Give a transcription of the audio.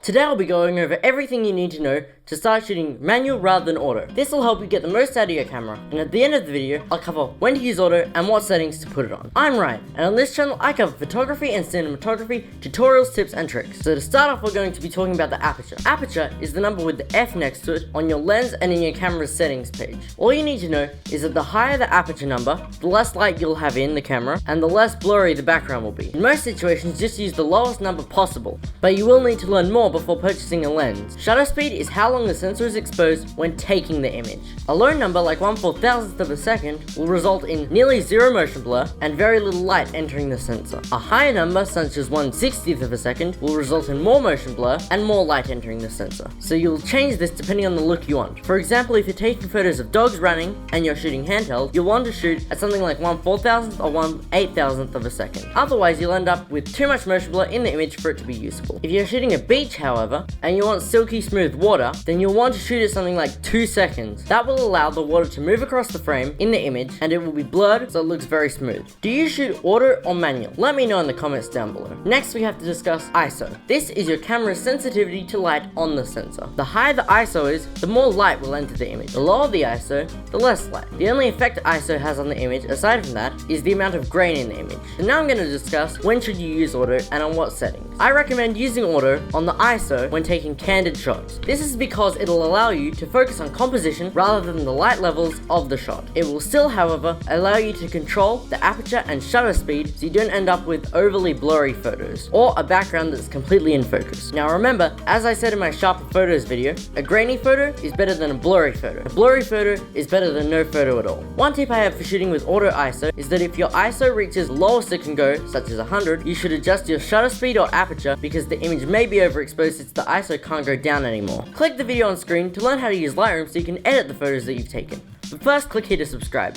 Today I'll be going over everything you need to know to start shooting manual rather than auto. This will help you get the most out of your camera, and at the end of the video, I'll cover when to use auto and what settings to put it on. I'm Ryan, and on this channel I cover photography and cinematography, tutorials, tips, and tricks. So to start off, we're going to be talking about the aperture. Aperture is the number with the F next to it on your lens and in your camera's settings page. All you need to know is that the higher the aperture number, the less light you'll have in the camera, and the less blurry the background will be. In most situations, just use the lowest number possible, but you will need to learn more before purchasing a lens. Shutter speed is how long the sensor is exposed when taking the image. A low number like 1/4000th of a second will result in nearly zero motion blur and very little light entering the sensor. A higher number such as 1/60th of a second will result in more motion blur and more light entering the sensor. So you'll change this depending on the look you want. For example, if you're taking photos of dogs running and you're shooting handheld, you'll want to shoot at something like 1/4000th or 1/8000th of a second. Otherwise, you'll end up with too much motion blur in the image for it to be useful. If you're shooting a beach, however, and you want silky smooth water, then you'll want to shoot at something like 2 seconds. That will allow the water to move across the frame in the image, and it will be blurred so it looks very smooth. Do you shoot auto or manual? Let me know in the comments down below. Next, we have to discuss ISO. This is your camera's sensitivity to light on the sensor. The higher the ISO is, the more light will enter the image. The lower the ISO, the less light. The only effect ISO has on the image, aside from that, is the amount of grain in the image. And now I'm going to discuss when should you use auto and on what settings. I recommend using auto on the ISO when taking candid shots. This is because it'll allow you to focus on composition rather than the light levels of the shot. It will still, however, allow you to control the aperture and shutter speed so you don't end up with overly blurry photos or a background that's completely in focus. Now remember, as I said in my sharper photos video, a grainy photo is better than a blurry photo. A blurry photo is better than no photo at all. One tip I have for shooting with auto ISO is that if your ISO reaches lowest it can go, such as 100, you should adjust your shutter speed or aperture because the image may be overexposed since the ISO can't go down anymore. Click the video on screen to learn how to use Lightroom so you can edit the photos that you've taken. But first, click here to subscribe.